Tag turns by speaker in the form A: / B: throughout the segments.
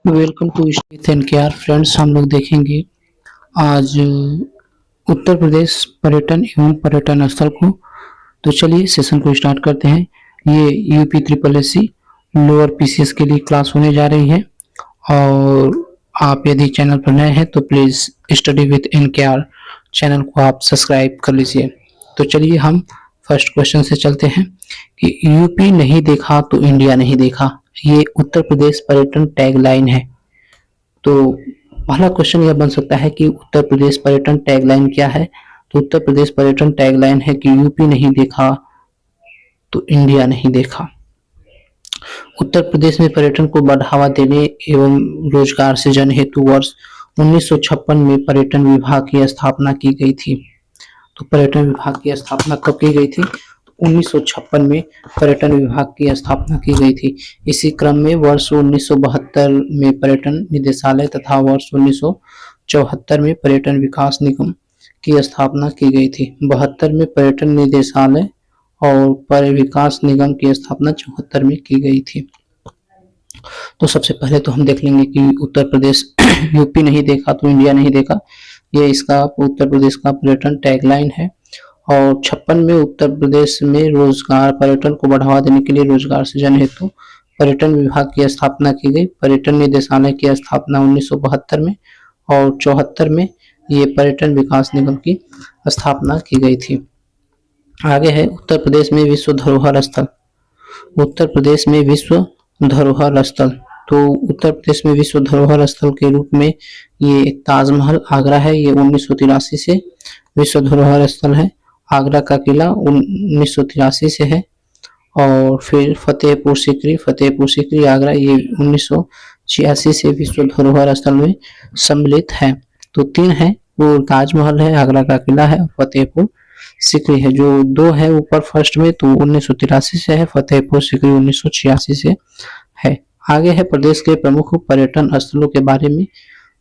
A: Welcome to state and care friends. हम लोग देखेंगे आज उत्तर प्रदेश पर्यटन एवं पर्यटन स्थल को। तो चलिए सेशन को स्टार्ट करते हैं। ये UP triple SC lower PCS के लिए क्लास होने जा रही है और आप यदि चैनल पर नए हैं तो please study with an care channel को आप सब्सक्राइब कर लीजिए। तो चलिए हम फर्स्ट क्वेश्चन से चलते हैं कि यूपी नहीं देखा तो इंडिया नहीं देखा, ये उत्तर प्रदेश पर्यटन टैगलाइन है। तो पहला क्वेश्चन यह बन सकता है कि उत्तर प्रदेश पर्यटन टैगलाइन क्या है। तो उत्तर प्रदेश पर्यटन टैगलाइन है कि यूपी नहीं देखा तो इंडिया नहीं देखा। उत्तर प्रदेश में पर्यटन को बढ़ावा देने एवं रोजगार सृजन हेतु वर्ष 1956 में पर्यटन विभाग की स्थापना की गई थी। तो पर्यटन विभाग की स्थापना कब की गई थी? 1956 में पर्यटन विभाग की स्थापना की गई थी। इसी क्रम में वर्ष 1972 में पर्यटन निदेशालय तथा वर्ष 1974 में पर्यटन विकास निगम की स्थापना की गई थी। 72 में पर्यटन निदेशालय और पर्यटन विकास निगम की स्थापना 74 में की गई थी। तो सबसे पहले तो हम देख लेंगे कि उत्तर प्रदेश यूपी नहीं देखा तो इंडिया नहीं देखा, ये इसका उत्तर प्रदेश का पर्यटन टैगलाइन है। और 56 में उत्तर प्रदेश में रोजगार पर्यटन को बढ़ावा देने के लिए रोजगार सृजन हेतु पर्यटन विभाग की स्थापना की गई। पर्यटन निदेशालय की स्थापना 1972 में और 74 में ये पर्यटन विकास निगम की स्थापना की गई थी। आगे है उत्तर प्रदेश में विश्व धरोहर स्थल। उत्तर प्रदेश में विश्व धरोहर स्थल, तो उत्तर प्रदेश में विश्व धरोहर स्थल के रूप में ये ताजमहल आगरा है, ये 1983 से विश्व धरोहर स्थल है। आगरा का किला 1983 से है। और फिर फतेहपुर सीकरी आगरा, ये 1986 से विश्व धरोहर स्थल में सम्मिलित है। तो तीन है, वो ताजमहल है, आगरा का किला है, फतेहपुर सीकरी है। जो दो है ऊपर फर्स्ट में तो 1983 से है, फतेहपुर सीकरी 1986 से है। आगे है प्रदेश के प्रमुख पर्यटन स्थलों के बारे में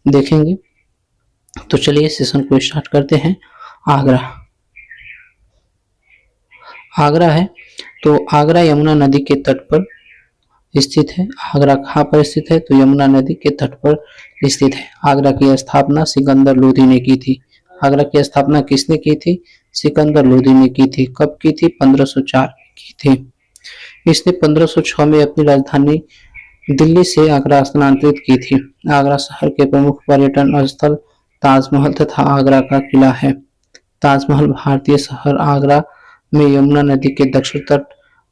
A: देखेंगे। तो चलिए सेशन को स्टार्ट करते हैं। आगरा है, तो आगरा यमुना नदी के तट पर स्थित है। आगरा कहाँ पर स्थित है? तो यमुना नदी के तट पर स्थित है। आगरा की स्थापना सिकंदर लोदी ने की थी। आगरा की स्थापना किसने की थी? सिकंदर लोदी ने की थी। कब की थी? 1504 में की थी। इसने 1506 में अपनी राजधानी दिल्ली से आगरा स्थानांतरित की थी। आगरा शहर के प्रमुख पर्यटन स्थल ताजमहल तथा आगरा का किला है। ताजमहल भारतीय शहर आगरा में यमुना नदी के दक्षिण तट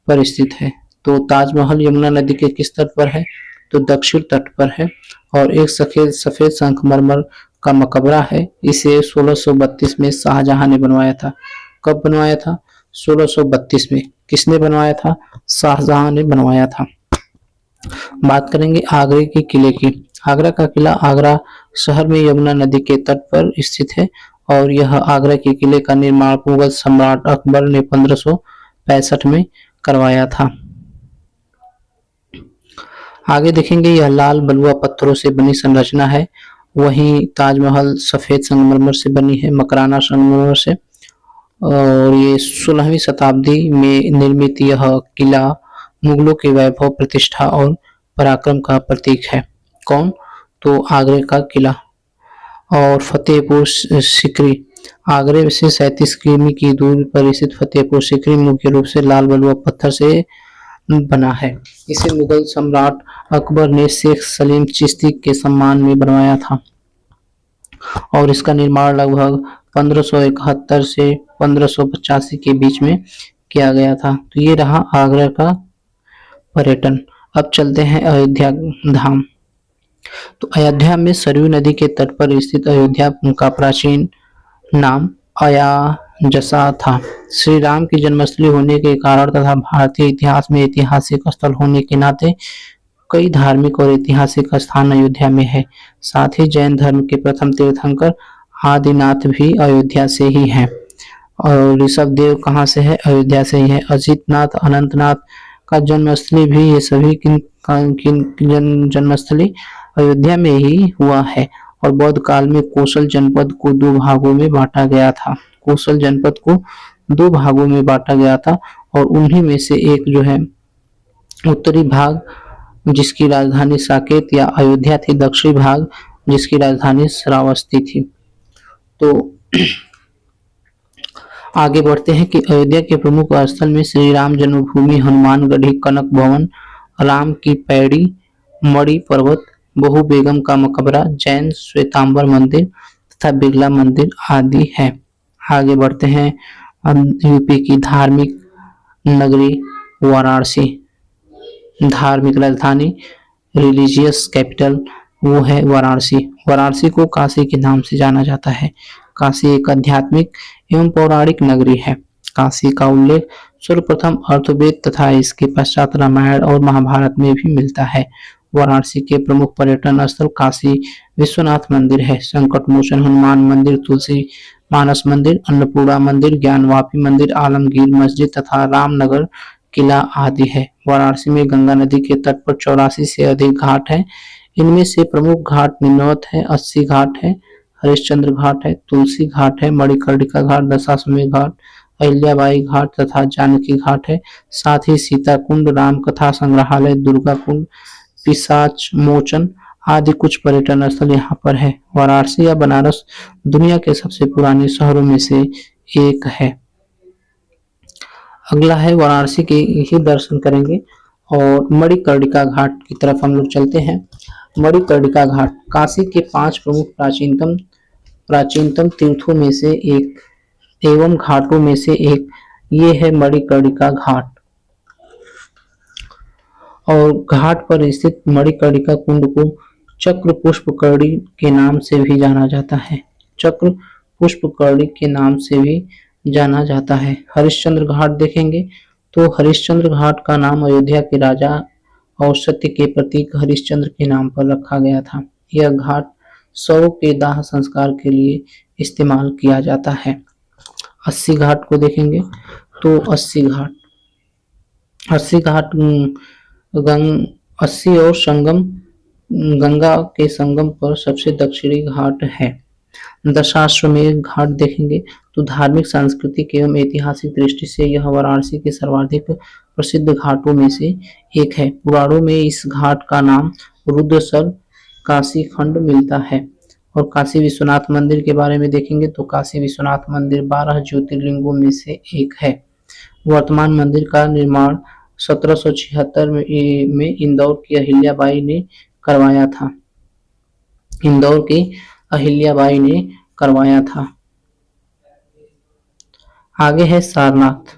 A: पर स्थित है। तो ताजमहल यमुना नदी के किस तट पर है? तो दक्षिण तट पर है। और एक सफेद संगमरमर का मकबरा है। इसे 1632 में शाहजहां ने बनवाया था। कब बनवाया था? 1632 में। किसने बनवाया था? शाहजहां ने बनवाया था। बात करेंगे आगरे के किले की। आगरा का किला आगरा शहर में यमुना नदी के तट पर स्थित है और यह आगरा के किले का निर्माण मुगल सम्राट अकबर ने 1565 में करवाया था। आगे देखेंगे यह लाल बलुआ पत्थरों से बनी संरचना है। वहीं ताजमहल सफेद संगमरमर से बनी है, मकराना संगमरमर से। और ये 16वीं शताब्दी में निर्मित यह किला मुगलों के वैभव, प्रतिष्ठा और पराक्रम का प्रतीक है। कौन? तो आगरे का किला। और फतेहपुर सीकरी, आगरे से 37 किमी की दूरी पर स्थित फतेहपुर सीकरी मुख्य रूप से लाल बलुआ पत्थर से बना है। इसे मुगल सम्राट अकबर ने शेख सलीम चिश्ती के सम्मान में बनवाया था और इसका निर्माण लगभग 1571 से 1585 के बीच में किया गया था। तो ये रहा आगरा का पर्यटन। अब चलते हैं अयोध्या धाम। तो अयोध्या में सरयू नदी के तट पर स्थित अयोध्या का प्राचीन नाम अयाजसा था। श्री राम की जन्मस्थली होने के कारण तथा भारतीय इतिहास में ऐतिहासिक स्थल होने के नाते कई धार्मिक और ऐतिहासिक स्थान अयोध्या में है। साथ ही जैन धर्म के प्रथम तीर्थंकर आदिनाथ भी अयोध्या से ही हैं। और ऋषभ देव कहाँ से है? अयोध्या से ही है। अजितनाथ, अनंतनाथ का जन्मस्थली भी, ये सभी किन जन्मस्थली अयोध्या में ही हुआ है। और बौद्ध काल में कोसल जनपद को दो भागों में बांटा गया था। कोसल जनपद को दो भागों में बांटा गया था और उन्हीं में से एक जो है उत्तरी भाग जिसकी राजधानी साकेत या अयोध्या थी, दक्षिणी भाग जिसकी राजधानी श्रावस्ती थी। तो आगे बढ़ते हैं कि अयोध्या के प्रमुख स्थल में श्री राम जन्मभूमि, हनुमानगढ़ी, कनक भवन, राम की पैड़ी, मणि पर्वत, बहू बेगम का मकबरा, जैन श्वेतांबर मंदिर तथा बिरला मंदिर आदि है। आगे बढ़ते हैं यूपी की धार्मिक नगरी वाराणसी, धार्मिक राजधानी, रिलीजियस कैपिटल वो है वाराणसी। वाराणसी को काशी के नाम से जाना जाता है। काशी एक आध्यात्मिक एवं पौराणिक नगरी है। काशी का उल्लेख सर्वप्रथम अर्थवेद तथा इसके पश्चात रामायण और महाभारत में भी मिलता है। वाराणसी के प्रमुख पर्यटन स्थल काशी विश्वनाथ मंदिर है, संकट मोचन हनुमान मंदिर, तुलसी मानस मंदिर, अन्नपूर्णा मंदिर, ज्ञानवापी मंदिर, आलमगीर मस्जिद तथा रामनगर किला आदि है। वाराणसी में गंगा नदी के तट पर 84 से अधिक घाट हैं। इनमें से प्रमुख घाट निम्नवत है: 80 घाट है, हरिश्चंद्र घाट है, तुलसी घाट है, मणिकर्णिका घाट, दशाश्वमेध घाट, अहिल्याबाई घाट तथा जानकी घाट है। साथ ही सीता कुंड, राम कथा संग्रहालय, दुर्गा कुंड, पिशाच मोचन आदि कुछ पर्यटन स्थल यहाँ पर है। वाराणसी या बनारस दुनिया के सबसे पुराने शहरों में से एक है। अगला है वाराणसी के ही दर्शन करेंगे और मणिकर्णिका घाट की तरफ हम लोग चलते हैं। मणिकर्णिका घाट काशी के 5 प्रमुख प्राचीनतम तीर्थों में से एक एवं घाटों में से एक ये है मणिकर्णिका घाट। और घाट पर स्थित मणिकर्णिका कुंड को चक्र पुष्पकर्णी के नाम से भी जाना जाता है। चक्र पुष्पकर्णी के नाम से भी जाना जाता है। हरिश्चंद्र घाट देखेंगे तो हरिश्चंद्र घाट का नाम अयोध्या के राजा और सत्य के प्रतीक हरिश्चंद्र के नाम पर रखा गया था। यह घाट शवों के दाह संस्कार के लिए इस्तेमाल किया जाता है। 80 घाट को देखेंगे तो 80 घाट गंग 80 और संगम गंगा के संगम पर सबसे दक्षिणी घाट है। दशाश्वमेध घाट देखेंगे तो धार्मिक, सांस्कृतिक एवं ऐतिहासिक दृष्टि से यह वाराणसी के सर्वाधिक प्रसिद्ध घाटों में से एक है। पुराणों में इस घाट का नाम रुद्रसर काशी खंड मिलता है। और काशी विश्वनाथ मंदिर के बारे में देखेंगे तो काशी विश्वनाथ मंदिर 12 ज्योतिर्लिंगों में से एक है। वर्तमान मंदिर का निर्माण 1776 में इंदौर की अहिल्याबाई ने करवाया था। इंदौर की अहिल्याबाई ने करवाया था। आगे है सारनाथ।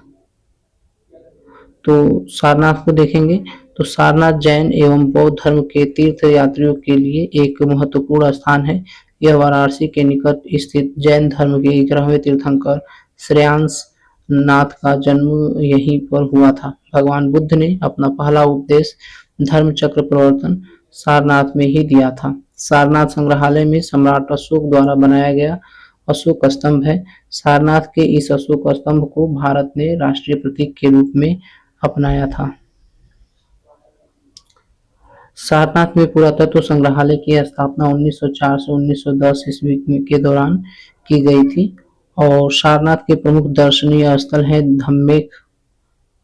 A: तो सारनाथ को देखेंगे तो सारनाथ जैन एवं बौद्ध धर्म के तीर्थ यात्रियों के लिए एक महत्वपूर्ण स्थान है। यह वाराणसी के निकट स्थित जैन धर्म के 11वें तीर्थंकर श्रेयांस नाथ का जन्म यहीं पर हुआ था। भगवान बुद्ध ने अपना पहला उपदेश धर्म चक्र प्रवर्तन सारनाथ में ही दिया था। सारनाथ संग्रहालय में सम्राट अशोक द्वारा बनाया गया अशोक स्तंभ है। सारनाथ के इस अशोक स्तंभ को भारत ने राष्ट्रीय प्रतीक के रूप में अपनाया था। सारनाथ में पुरातत्व संग्रहालय की स्थापना 1904 से 1910 ईस्वी के दौरान की गई थी। और सारनाथ के प्रमुख दर्शनीय स्थल है धम्मेक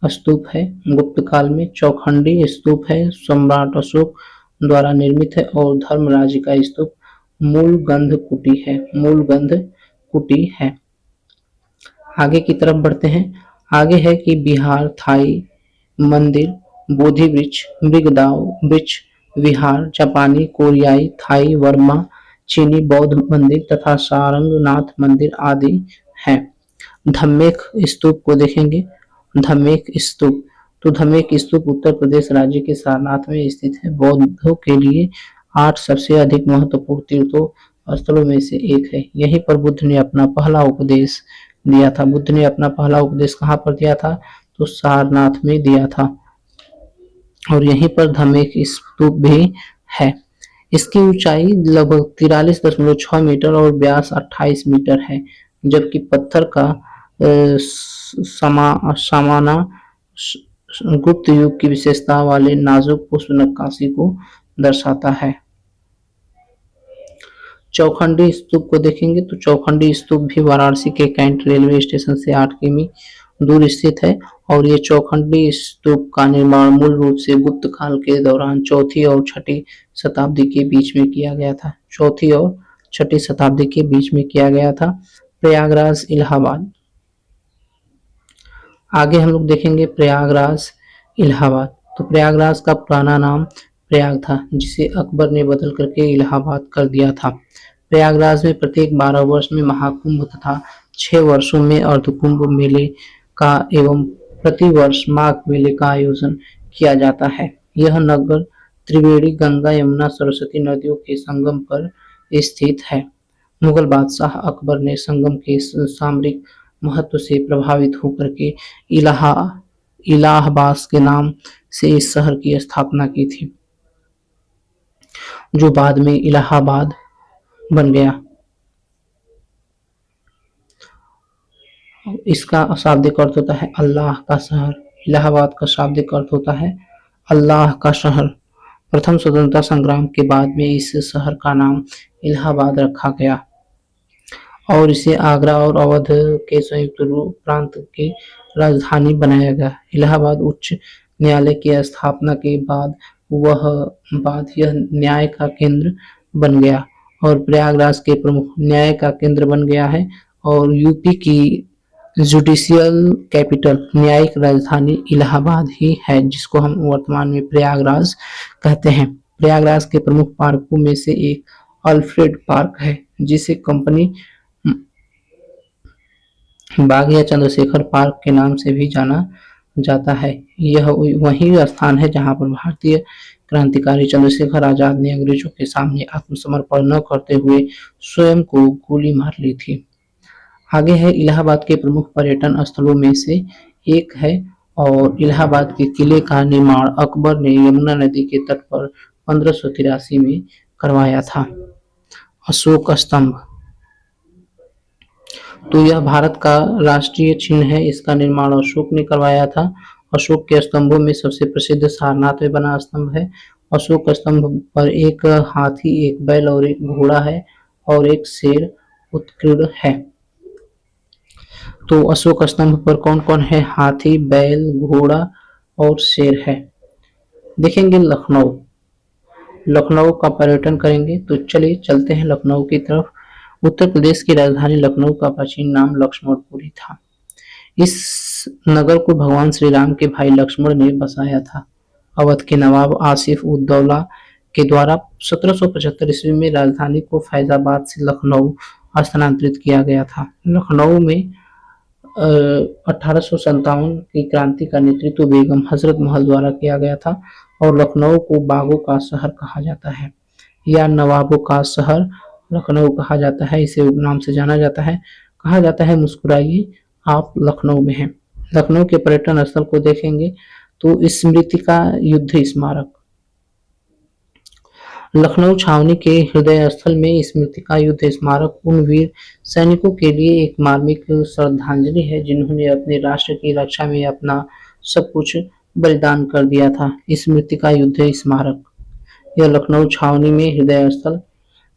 A: स्तूप है, गुप्त काल में चौखंडी स्तूप है, सम्राट अशोक द्वारा निर्मित है, और धर्मराज का स्तूप मूलगंध कुटी है। आगे की तरफ बढ़ते हैं। आगे है कि बिहार थाई मंदिर, बोधि वृक्ष, मृगदाव वृक्ष, विहार, जापानी, कोरियाई, थाई, वर्मा, चीनी बौद्ध मंदिर तथा सारंगनाथ मंदिर आदि हैं। धम्मेक स्तूप को देखेंगे। धम्मेक स्तूप तो धम्मेक स्तूप उत्तर प्रदेश राज्य के सारनाथ में स्थित है। बौद्धों के लिए 8 सबसे अधिक महत्वपूर्ण तीर्थों स्थलों में से एक है। यहीं पर बुद्ध ने अपना पहला उपदेश दिया था। बुद्ध ने अपना पहला उपदेश कहाँ पर दिया था? तो सारनाथ में दिया था। और यहीं पर धम्मेक स्तूप भी है। इसकी ऊंचाई लगभग 43.6 मीटर और व्यास 28 मीटर है, जबकि पत्थर का सामाना गुप्त युग की विशेषता वाले नाजुक पुष्प नक्काशी को दर्शाता है। चौखंडी स्तूप को देखेंगे तो चौखंडी स्तूप भी वाराणसी के कैंट रेलवे स्टेशन से 8 किमी दूर स्थित है और ये चौखंडी स्तूप का निर्माण मूल रूप से गुप्त काल के दौरान चौथी और छठी शताब्दी के बीच में किया गया था। चौथी और छठी शताब्दी के बीच में किया गया था। प्रयागराज इलाहाबाद, आगे हम लोग देखेंगे प्रयागराज इलाहाबाद। तो प्रयागराज का पुराना नाम प्रयाग था, जिसे अकबर ने बदल करके इलाहाबाद कर दिया था। प्रयागराज में प्रत्येक 12 वर्ष में महाकुंभ तथा 6 वर्षों में अर्धकुंभ मेले का एवं प्रतिवर्ष माघ मेले का आयोजन किया जाता है। यह नगर त्रिवेणी गंगा यमुना सरस्वती नदियों के संगम पर स्थित है। मुगल बादशाह अकबर ने संगम के सामरिक महत्व से प्रभावित होकर के इलाहा इलाहाबाद के नाम से इस शहर की स्थापना की थी, जो बाद में इलाहाबाद बन गया। इसका शाब्दिक अर्थ होता है अल्लाह का शहर। इलाहाबाद का शाब्दिक अर्थ होता है अल्लाह का शहर। प्रथम स्वतंत्रता संग्राम के बाद में इस शहर का नाम इलाहाबाद रखा गया और इसे आगरा और अवध के संयुक्त रूप प्रांत की राजधानी बनाया गया। इलाहाबाद उच्च न्यायालय की स्थापना के बाद यह न्याय का केंद्र बन गया और प्रयागराज के प्रमुख न्याय का केंद्र बन गया है और यूपी की जुडिशियल कैपिटल न्यायिक राजधानी इलाहाबाद ही है, जिसको हम वर्तमान में प्रयागराज कहते हैं। प्रयागराज के प्रमुख पार्कों में से एक अल्फ्रेड पार्क है, जिसे कंपनी बाग या चंद्रशेखर पार्क के नाम से भी जाना जाता है। यह वही स्थान है जहां पर भारतीय क्रांतिकारी चंद्रशेखर आजाद ने अंग्रेजों के सामने आत्मसमर्पण न करते हुए स्वयं को गोली मार ली थी। आगे है इलाहाबाद के प्रमुख पर्यटन स्थलों में से एक है और इलाहाबाद के किले का निर्माण अकबर ने यमुना नदी के तट पर 1583 में करवाया था। अशोक स्तंभ, तो यह भारत का राष्ट्रीय चिन्ह है। इसका निर्माण अशोक ने करवाया था। अशोक के स्तंभों में सबसे प्रसिद्ध सारनाथ में बना स्तंभ है। अशोक स्तंभ पर एक हाथी, एक बैल और एक घोड़ा है और एक शेर उत्कीर्ण है। तो अशोक स्तंभ पर कौन कौन है? हाथी, बैल, घोड़ा और शेर है। देखेंगे लखनऊ, लखनऊ का पर्यटन करेंगे। तो चलिए चलते हैं लखनऊ की तरफ। उत्तर प्रदेश की राजधानी लखनऊ का प्राचीन नाम लक्ष्मणपुरी था। इस नगर को भगवान श्री राम के भाई लक्ष्मण ने बसाया था। अवध के नवाब आसिफ उद दौला के द्वारा 1775 ईस्वी में राजधानी को फैजाबाद से लखनऊ स्थानांतरित किया गया था। लखनऊ में 1857 की क्रांति का नेतृत्व बेगम हजरत महल द्वारा किया गया था और लखनऊ को बागों का शहर कहा जाता है या नवाबों का शहर लखनऊ कहा जाता है। इसे उपनाम से जाना जाता है। कहा जाता है मुस्कुराइए आप लखनऊ में हैं। लखनऊ के पर्यटन स्थल को देखेंगे तो स्मृतिका युद्ध स्मारक, लखनऊ छावनी के हृदय स्थल में स्मृतिका युद्ध स्मारक उन वीर सैनिकों के लिए एक मार्मिक श्रद्धांजलि है जिन्होंने अपने राष्ट्र की रक्षा में अपना सब कुछ बलिदान कर दिया था। स्मृतिका युद्ध स्मारक, यह लखनऊ छावनी में हृदय स्थल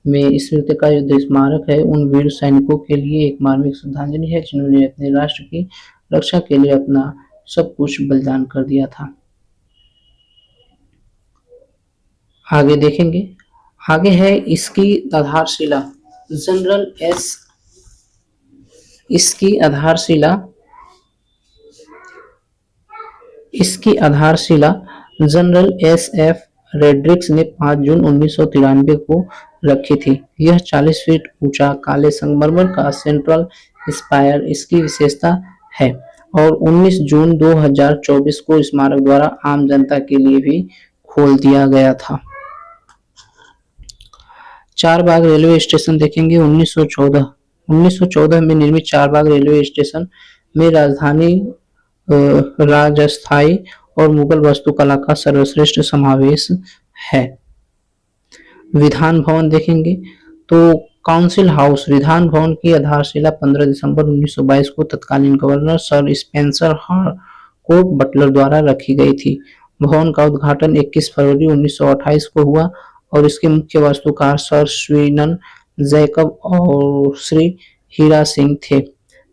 A: में स्मृतिका युद्ध स्मारक है उन वीर सैनिकों के लिए एक मार्मिक श्रद्धांजलि है जिन्होंने अपने राष्ट्र की रक्षा के लिए अपना सब कुछ बलिदान कर दिया था। आगे देखेंगे, आगे है इसकी आधारशिला जनरल एस इसकी आधारशिला जनरल एस एफ रेड्रिक्स ने 5 जून 1993 को रखी थी। यह 40 फीट ऊंचा काले संगमरमर का सेंट्रल स्पायर इसकी विशेषता है और 19 जून 2024 को स्मारक द्वारा आम जनता के लिए भी खोल दिया गया था। चारबाग रेलवे स्टेशन देखेंगे। 1914 में निर्मित चारबाग रेलवे स्टेशन में राजधानी राजस्थाई और मुगल वास्तुकला का सर्वश्रेष्ठ समावेश है। विधान भवन देखेंगे तो काउंसिल हाउस विधान भवन की आधारशिला 15 दिसंबर 1922 को तत्कालीन गवर्नर सर स्पेंसर हार्कोर्ट बटलर द्वारा रखी गई थी। भवन का उद्घाटन 21 फरवरी 1928 को हुआ और इसके मुख्य वास्तुकार सर स्वीनन जैकब और श्री हीरा सिंह थे।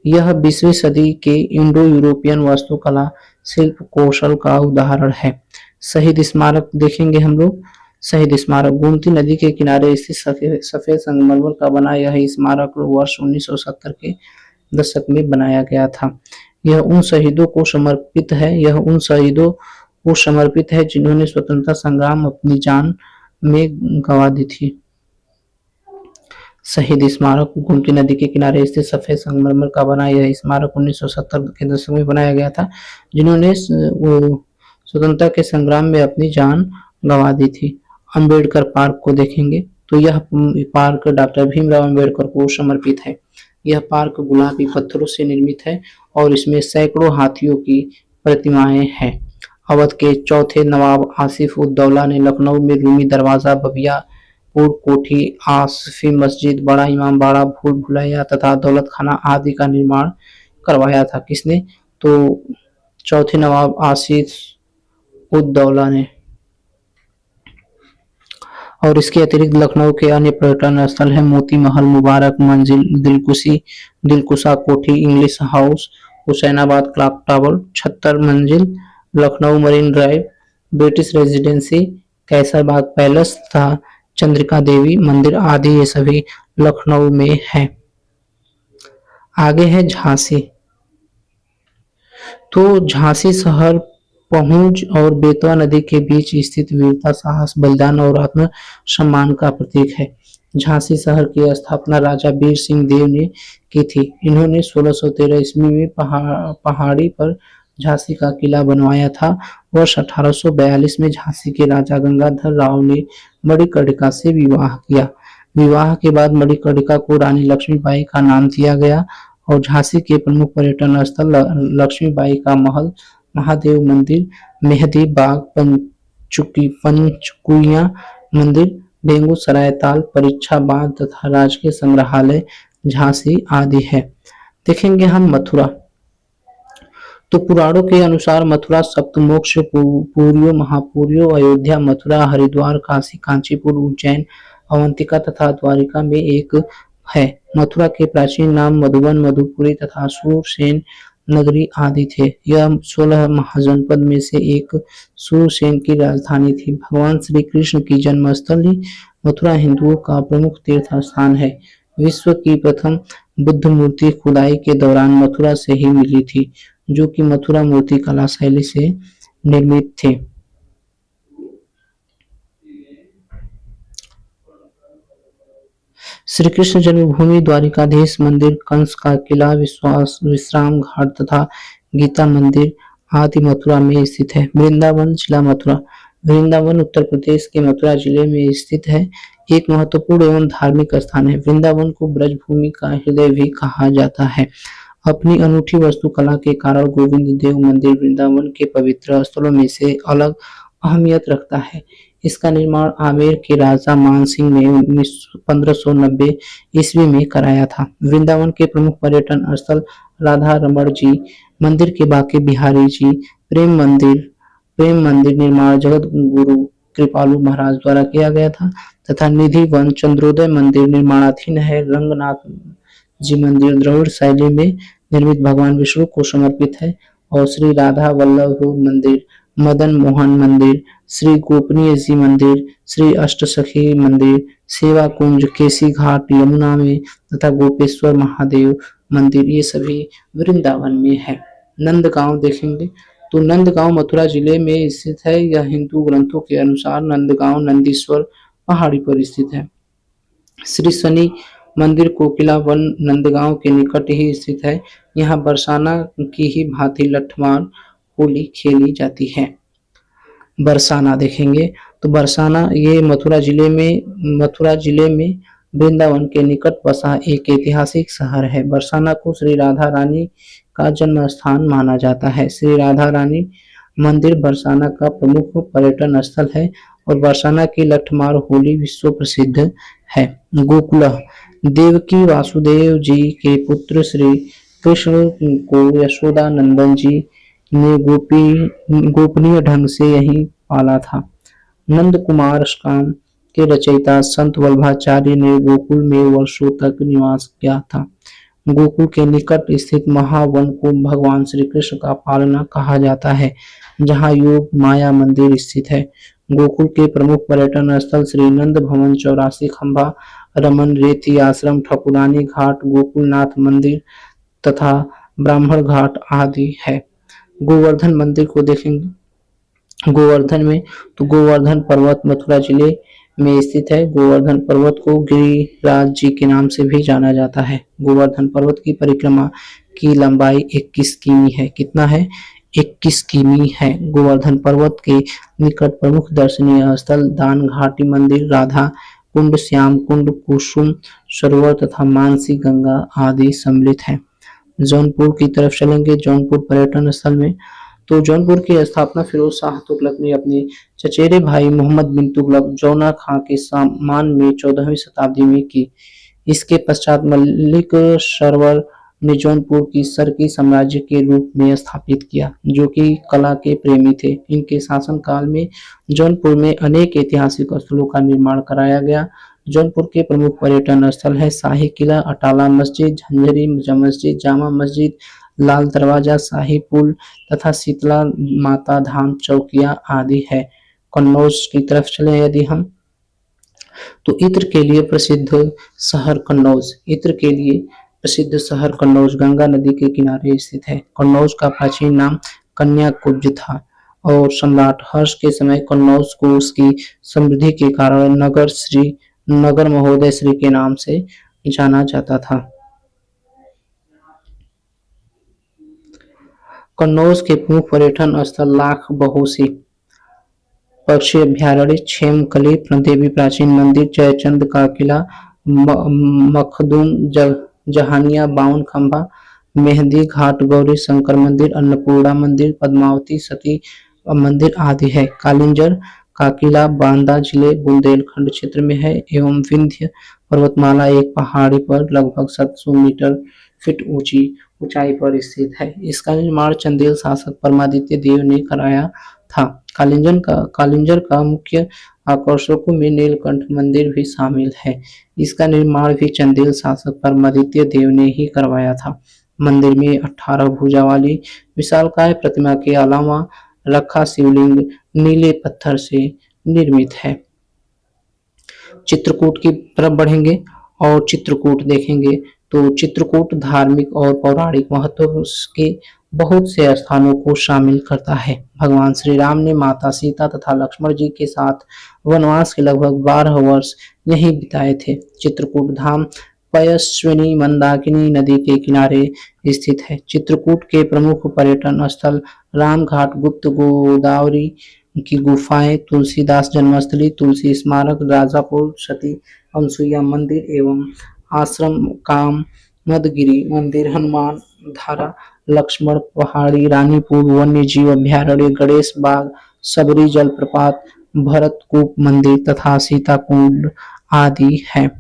A: यह 20वीं सदी के इंडो यूरोपियन वास्तुकला शिल्प कौशल का उदाहरण है। शहीद स्मारक देखेंगे हम लोग। शहीद स्मारक गोमती नदी के किनारे स्थित सफेद संगमरमर का बना यह स्मारक वर्ष 1970 के दशक में बनाया गया था। यह उन शहीदों को समर्पित है जिन्होंने स्वतंत्रता संग्राम अपनी जान में गंवा दी थी। शहीद स्मारक गोमती नदी के किनारे स्थित सफेद संगमरमर का बना यह स्मारक 1970 के दशक में बनाया गया था, जिन्होंने स्वतंत्रता के संग्राम में अपनी जान गंवा दी थी। अंबेडकर पार्क को देखेंगे तो यह पार्क डॉक्टर भीमराव अंबेडकर को समर्पित है। यह पार्क गुलाबी पत्थरों से निर्मित है और इसमें सैकड़ों हाथियों की प्रतिमाएं हैं। अवध के चौथे नवाब आसिफ उद दौला ने लखनऊ में रूमी दरवाजा, बबियापुर कोठी, आसफी मस्जिद, बड़ा इमाम बाड़ा, भूल भुलैया तथा दौलत खाना आदि का निर्माण करवाया था। किसने? तो चौथे नवाब आसिफ उद दौला ने। और इसके अतिरिक्त लखनऊ के अन्य पर्यटन स्थल है मोती महल, मुबारक Manzil, Dilkusha Kothi, English House, Hussainabad Clock Tower, 76 Manzil, Lucknow Marine Drive, British Residency, Kaiserbagh Palace तथा चंद्रिका देवी मंदिर आदि ये सभी लखनऊ में है। आगे है झांसी। तो झांसी शहर पहुंच और बेतवा नदी के बीच स्थित वीरता, साहस, बलिदान और आत्म सम्मान का प्रतीक है। झांसी शहर की स्थापना राजा वीर सिंह देव ने की थी। इन्होंने 1613 ईस्वी में पहाड़ी पर झांसी का किला बनवाया था। वर्ष 1842 में झांसी के राजा गंगाधर राव ने मणिकर्णिका से विवाह किया। विवाह के बाद मणिकर्णिका को रानी लक्ष्मीबाई का नाम दिया गया और झांसी के प्रमुख पर्यटन स्थल लक्ष्मीबाई का महल, महादेव मंदिर, मेहदी बाग, पंचकुइया मंदिर, बेगूसराय ताल, परीक्षा बांध तथा राजकीय संग्रहालय झांसी आदि है। देखेंगे हम मथुरा। तो पुराणों के अनुसार मथुरा सप्तमोक्ष पुरियों, महापुरियों, अयोध्या, मथुरा, हरिद्वार, काशी, कांचीपुर, उज्जैन, अवंतिका तथा द्वारिका में एक है। मथुरा के प्राचीन नाम मधुबन, मधुपुरी तथा सूरसेन नगरी आदि थे। यह 16 महाजनपद में से एक सूरसेन की राजधानी थी। भगवान श्री कृष्ण की जन्मस्थली मथुरा हिंदुओं का प्रमुख तीर्थ स्थान है। विश्व की प्रथम बुद्ध मूर्ति खुदाई के दौरान मथुरा से ही मिली थी, जो कि मथुरा मूर्ति कला शैली से निर्मित थे। श्री कृष्ण जन्मभूमि, द्वारिकाधीश मंदिर, कंस का किला, विश्राम घाट तथा गीता मंदिर आदि मथुरा में स्थित है। वृंदावन जिला मथुरा। वृंदावन उत्तर प्रदेश के मथुरा जिले में स्थित है, एक महत्वपूर्ण एवं धार्मिक स्थान है। वृंदावन को ब्रजभूमि का हृदय भी कहा जाता है। अपनी अनूठी वास्तुकला के कारण गोविंद देव मंदिर वृंदावन के पवित्र स्थलों में से अलग अहमियत रखता है। इसका निर्माण आमेर के राजा मान सिंह ने 1590 ईस्वी में कराया था। वृंदावन के प्रमुख पर्यटन स्थल राधा रमण जी मंदिर के बाके बिहारी जी, प्रेम मंदिर निर्माण जगत गुरु कृपालु महाराज द्वारा किया गया था तथा निधि वन चंद्रोदय मंदिर निर्माणाधीन है। रंगनाथ जी मंदिर द्रविड़ शैली में निर्मित भगवान विष्णु को समर्पित है और श्री राधा वल्लभ मंदिर, मदन मोहन मंदिर, श्री गोपनीय जी मंदिर, श्री अष्टसखी मंदिर, सेवा कुंज, केसी घाट यमुना में तथा गोपेश्वर महादेव मंदिर ये सभी वृंदावन में है। नंदगांव देखेंगे तो नंदगांव मथुरा जिले में स्थित है। यह हिंदू ग्रंथों के अनुसार नंदगांव नंदीश्वर पहाड़ी पर स्थित है। श्री शनि मंदिर कोकिला वन नंदगांव के निकट ही स्थित है। यहाँ बरसाना की ही भांति लठमार होली खेली जाती है। बरसाना देखेंगे तो बरसाना ये मथुरा जिले में वृंदावन के निकट बसा एक ऐतिहासिक शहर है। बरसाना को श्री राधा रानी का जन्म स्थान माना जाता है। श्री राधा रानी मंदिर बरसाना का प्रमुख पर्यटन स्थल है और बरसाना की लठमार होली विश्व प्रसिद्ध है। गोकुला देवकी वासुदेव जी के पुत्र श्री कृष्ण को यशोदा नंदन जी ने गोपनीय ढंग से यहीं पाला था। नंद कुमार काम के रचयिता संत वल्लभाचार्य ने गोकुल में वर्षों तक निवास किया था। गोकुल के निकट स्थित महावन को भगवान श्री कृष्ण का पालना कहा जाता है, जहाँ योग माया मंदिर स्थित है। गोकुल के प्रमुख पर्यटन स्थल श्री नंद भवन, 84 खंबा, रमन रेती आश्रम, ठकुरानी घाट, गोकुलनाथ मंदिर तथा ब्राह्मण घाट आदि है। गोवर्धन मंदिर को देखेंगे गोवर्धन में, तो गोवर्धन पर्वत मथुरा जिले में स्थित है। गोवर्धन पर्वत को गिरिराज जी के नाम से भी जाना जाता है। गोवर्धन पर्वत की परिक्रमा की लंबाई 21 किमी है। कितना है? 21 किमी है। गोवर्धन पर्वत के निकट प्रमुख दर्शनीय स्थल दान घाटी मंदिर, राधा कुंड, श्याम कुंड, कुसुम सरोवर तथा मानसी गंगा आदि सम्मिलित है। जौनपुर की तरफ चलेंगे। जौनपुर पर्यटन स्थल में, तो जौनपुर की स्थापना फिरोज शाह तुगलक ने अपने चचेरे भाई मोहम्मद बिन तुगलक जौना खां के सम्मान में 14वीं शताब्दी में की। इसके पश्चात मलिक सरवर ने जौनपुर की सरकी साम्राज्य के रूप में स्थापित किया, जो कि कला के प्रेमी थे। इनके शासनकाल में जौनपुर में अनेक ऐतिहासिक स्थलों का निर्माण कराया गया। जौनपुर के प्रमुख पर्यटन स्थल है शाही किला, अटाला मस्जिद, झंझरी मस्जिद, जामा मस्जिद, लाल दरवाजा, शाही पुल तथा शीतला माता धाम, चौकिया आदि है। कन्नौज की तरफ चले यदि हम, तो इत्र के लिए प्रसिद्ध शहर कन्नौज। इत्र के लिए प्रसिद्ध शहर कन्नौज गंगा नदी के किनारे स्थित है। कन्नौज का प्राचीन नाम कन्याकुब्ज था और सम्राट हर्ष के समय कन्नौज को उसकी समृद्धि के कारण नगर महोदय श्री के नाम से जाना जाता था। कन्नौज के प्रमुख पर्यटन स्थल लाख बहोसी पक्षी अभ्यारण्य, छेमकली देवी प्राचीन मंदिर, जयचंद का किला, मखदूम जहानिया, 52 खंबा, मेहंदी घाट, गौरी शंकर मंदिर, अन्नपूर्णा मंदिर, पद्मावती सती मंदिर आदि है। कालिंजर का किला बांदा जिले बुंदेलखंड क्षेत्र में है एवं विंध्य पर्वतमाला एक पहाड़ी पर लगभग 700 मीटर फीट ऊंचाई पर स्थित है। इसका निर्माण चंदेल शासक परमादित्य देव ने कराया था। कालिंजर का मुख्य आकर्षकों में नीलकंठ मंदिर भी शामिल है। इसका निर्माण भी चंदेल शासक परमादित्य देव ने ही करवाया था। मंदिर में 18 भुजा वाली विशालकाय प्रतिमा के अलावा रखा शिवलिंग नीले पत्थर से निर्मित है। चित्रकूट की तरफ बढ़ेंगे और चित्रकूट देखेंगे, तो चित्रकूट धार्मिक और पौराणिक महत्व के बहुत से स्थानों को शामिल करता है। भगवान श्री राम ने माता सीता तथा लक्ष्मण जी के साथ वनवास के लगभग 12 वर्ष यहीं बिताए थे। चित्रकूट धाम पयस्विनी मंदाकिनी नदी के किनारे स्थित है। चित्रकूट के प्रमुख पर्यटन स्थल रामघाट, गुप्त गोदावरी की गुफाएं, तुलसीदास जन्मस्थली, तुलसी स्मारक, राजापुर सती अनसुईया मंदिर एवं आश्रम, कामदगिरी मंदिर, हनुमान धारा, लक्ष्मण पहाड़ी, रानीपुर वन्य जीव अभ्यारण्य, गणेश बाग, सबरी जलप्रपात, भरतकूप मंदिर तथा सीता कुंड आदि है।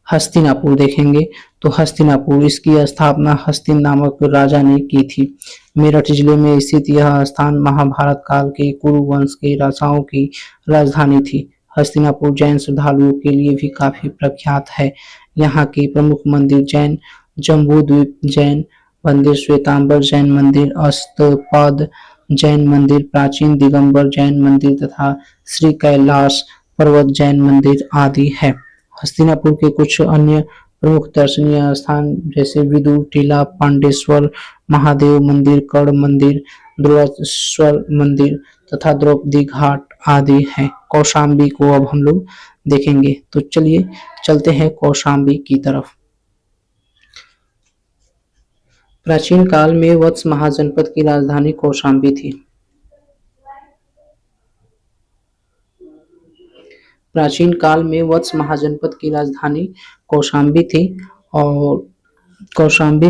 A: हस्तिनापुर देखेंगे, तो हस्तिनापुर, इसकी स्थापना हस्तिन नामक राजा ने की थी। मेरठ जिले में स्थित यह स्थान महाभारत काल के कुरु वंश के राजाओं की राजधानी थी। हस्तिनापुर जैन श्रद्धालुओं के लिए भी काफी प्रख्यात है। यहाँ के प्रमुख मंदिर जैन जम्बूद्वीप जैन मंदिर, श्वेतांबर जैन मंदिर, अस्तपद जैन मंदिर, प्राचीन दिगंबर जैन मंदिर तथा श्री कैलाश पर्वत जैन मंदिर आदि है। हस्तिनापुर के कुछ अन्य प्रमुख दर्शनीय स्थान जैसे विदुर टीला, पांडेश्वर महादेव मंदिर, कर्ण मंदिर, ध्रुवेश्वर मंदिर तथा द्रौपदी घाट आदि हैं। कौशाम्बी को अब हम लोग देखेंगे, तो चलिए चलते हैं कौशाम्बी की तरफ। प्राचीन काल में वत्स महाजनपद की राजधानी कौशाम्बी थी। प्राचीन काल में वत्स महाजनपद की राजधानी कौशाम्बी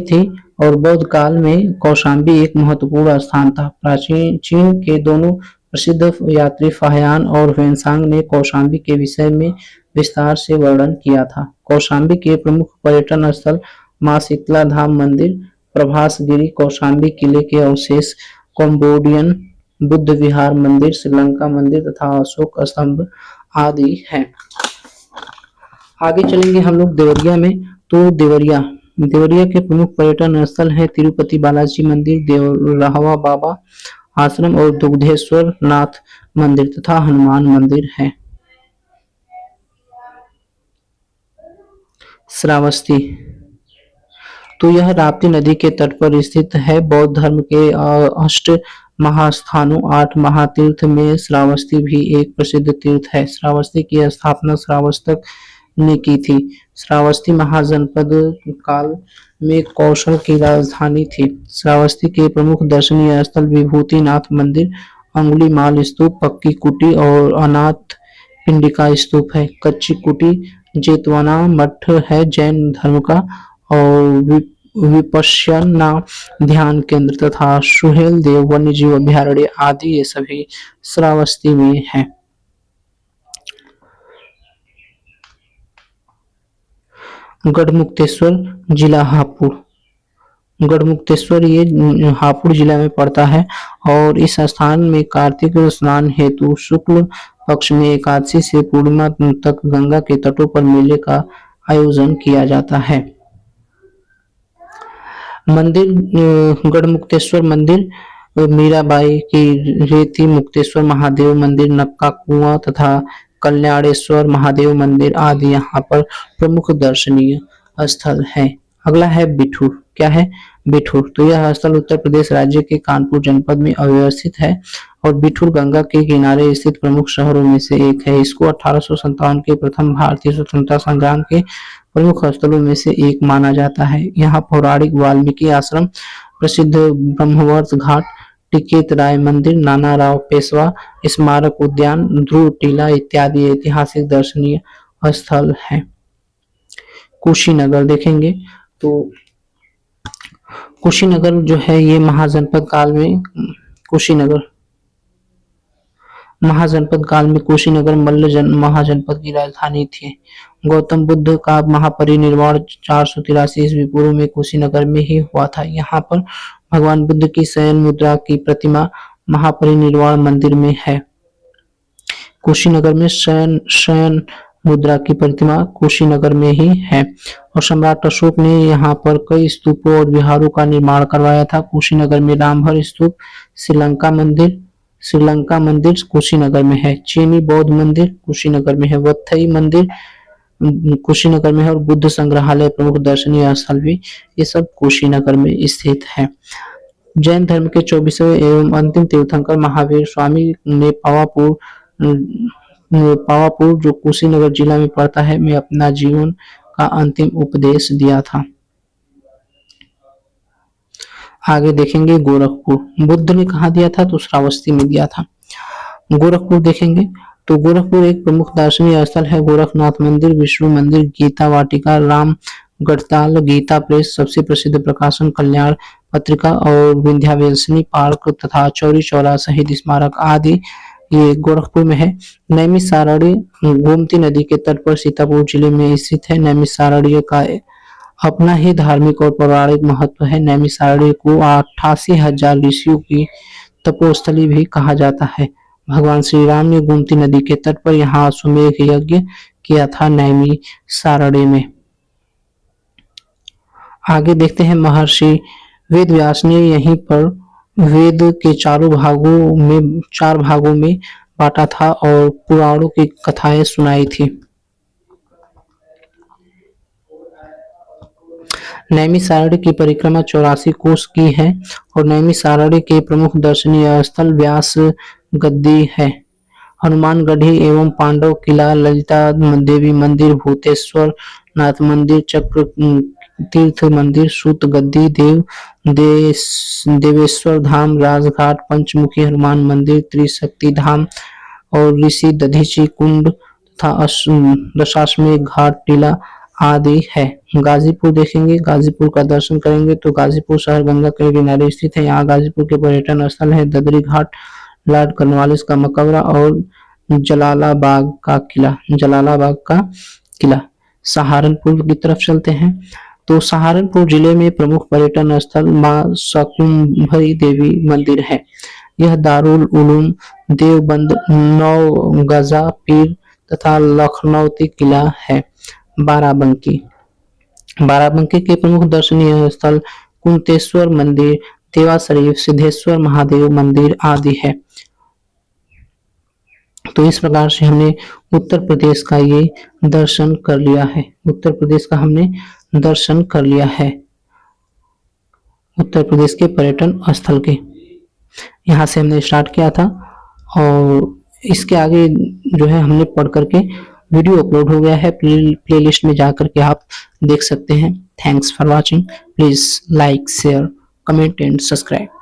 A: थी और बौद्ध काल में कौशाम्बी एक महत्वपूर्ण स्थान था। प्राचीन चीन के दोनों प्रसिद्ध यात्री फाहियान और ह्वेनसांग ने कौशाम्बी के विषय में विस्तार से वर्णन किया था। कौशाम्बी के प्रमुख पर्यटन स्थल मां शीतला धाम मंदिर, प्रभासगिरी, कौशाम्बी किले के अवशेष, कंबोडियन बुद्ध विहार मंदिर, श्रीलंका मंदिर तथा अशोक स्तंभ आदि हैं। आगे चलेंगे हम लोग देवरिया में, तो देवरिया देवरिया के प्रमुख पर्यटन स्थल है तिरुपति बालाजी मंदिर, देवरावा बाबा आश्रम और दुग्धेश्वर नाथ मंदिर तथा हनुमान मंदिर है। श्रावस्ती, तो यह राप्ती नदी के तट पर स्थित है। बौद्ध धर्म के अष्ट महास्थानों 8 महातीर्थ में श्रावस्ती भी एक प्रसिद्ध तीर्थ है। श्रावस्ती की स्थापना श्रावस्तक ने की थी। श्रावस्ती महाजनपद काल में कौशल की राजधानी थी। श्रावस्ती के प्रमुख दर्शनीय स्थल विभूतिनाथ मंदिर, अंगुलीमाल स्तूप, पक्की कुटी और अनाथ पिंडिका स्तूप है। कच्ची कुटी जेतवना मठ है जैन धर्म का, और विपश्यना ध्यान केंद्र तथा सुहेल देव वन्यजीव अभयारण्य आदि ये सभी श्रावस्ती में है। गढ़मुक्तेश्वर जिला हापुड़, गढ़मुक्तेश्वर ये हापुड़ जिला में पड़ता है और इस स्थान में कार्तिक स्नान हेतु शुक्ल पक्ष में एकादशी से पूर्णिमा तक गंगा के तटों पर मेले का आयोजन किया जाता है। मंदिर गढ़मुक्तेश्वर मंदिर, मीराबाई की रेती मुक्तेश्वर महादेव मंदिर, नक्का कुआं तथा कल्याणेश्वर महादेव मंदिर आदि यहाँ पर प्रमुख दर्शनीय स्थल है। अगला है बिठूर। क्या है? बिठूर, तो यह स्थल उत्तर प्रदेश राज्य के कानपुर जनपद में अवस्थित है और बिठूर गंगा के किनारे स्थित प्रमुख शहरों में से एक है। इसको 1857 के प्रथम भारतीय स्वतंत्रता संग्राम के प्रमुख स्थलों में से एक माना जाता है। यहाँ पौराणिक वाल्मीकि आश्रम, प्रसिद्ध ब्रह्मवर्त घाट, टिकेत राय मंदिर, नाना राव पेशवा स्मारक उद्यान, ध्रुव टीला इत्यादि ऐतिहासिक दर्शनीय स्थल हैं। कुशीनगर देखेंगे तो कुशीनगर जो है ये महाजनपद काल में कुशीनगर मल्ल महाजनपद की राजधानी थी। गौतम बुद्ध का महापरिनिर्वाण 483 ईस्वी पूर्व में कुशीनगर में ही हुआ था। यहाँ पर भगवान बुद्ध की शयन मुद्रा की प्रतिमा महापरिनिर्वाण मंदिर में है। कुशीनगर में शयन मुद्रा की प्रतिमा कुशीनगर में ही है और सम्राट अशोक ने यहाँ पर कई स्तूपों और विहारों का निर्माण करवाया था। कुशीनगर में रामभर स्तूप, श्रीलंका मंदिर कुशीनगर में है, चीनी बौद्ध मंदिर कुशीनगर में है, वत्थई मंदिर कुशीनगर में है और बुद्ध संग्रहालय प्रमुख दर्शनीय स्थल भी ये सब कुशीनगर में स्थित है। जैन धर्म के 24वें एवं अंतिम तीर्थंकर महावीर स्वामी ने पावापुर जो कुशीनगर जिला में पड़ता है में अपना जीवन का अंतिम उपदेश दिया था। आगे देखेंगे गोरखपुर। बुद्ध ने कहा दिया था? तो श्रावस्ती में दिया था। गोरखपुर देखेंगे तो गोरखपुर एक प्रमुख दार्शनिक स्थल है। गोरखनाथ मंदिर, विष्णु मंदिर, गीता वाटिका, राम गढ़ताल, गीता प्रेस, सबसे प्रसिद्ध प्रकाशन कल्याण पत्रिका और विंध्यावासिनी पार्क तथा चौरी चौरा शहीद स्मारक आदि ये गोरखपुर में है। नैमिषारण्य गोमती नदी के तट पर सीतापुर जिले में स्थित है। नैमिषारण्य का अपना ही धार्मिक और पौराणिक महत्व है। नैमिषारण्य को 88,000 ऋषियों की तपोस्थली भी कहा जाता है। भगवान श्री राम ने गोमती नदी के तट पर यहाँ अश्वमेध यज्ञ किया था नैमिषारण्य में। आगे देखते हैं महर्षि वेद व्यास ने यहीं पर वेद के 4 भागों में बांटा था और पुराणों की कथाएं सुनाई थी। नैमिषारण्य की परिक्रमा 84 कोस की है और नैमिषारण्य के प्रमुख दर्शनीय स्थल व्यास गद्दी है, हनुमानगढ़ी एवं पांडव किला, ललिता देवी मंदिर, भूतेश्वर नाथ मंदिर, चक्र तीर्थ मंदिर, सूत गद्दी, देवेश्वर धाम, राजघाट, पंचमुखी हनुमान मंदिर, त्रिशक्ति धाम और ऋषि दधीची कुंड तथा दशाश्वमेध घाट टीला आदि है। गाजीपुर देखेंगे, गाजीपुर का दर्शन करेंगे तो गाजीपुर शहर गंगा के किनारे स्थित है। यहाँ गाजीपुर के पर्यटन स्थल है ददरी घाट, लॉर्ड कॉर्नवालिस का मकबरा और जलालाबाग का किला। सहारनपुर की तरफ चलते हैं तो सहारनपुर जिले में प्रमुख पर्यटन स्थल मां शाकुंभरी देवी मंदिर है। यह दारुल उलूम देवबंद, नौगजा पीर तथा लखनौती किला है। बाराबंकी बाराबंकी के प्रमुख दर्शनीय स्थल कुंतेश्वर मंदिर, देवा शरीफ, सिद्धेश्वर महादेव मंदिर आदि है। तो इस प्रकार से हमने उत्तर प्रदेश का ये दर्शन कर लिया है। उत्तर प्रदेश का हमने दर्शन कर लिया है, उत्तर प्रदेश के पर्यटन स्थल के। यहाँ से हमने स्टार्ट किया था और इसके आगे जो है हमने पढ़ करके वीडियो अपलोड हो गया है, प्लेलिस्ट में जा करके आप देख सकते हैं। Thanks for watching. Please like, share, comment and subscribe.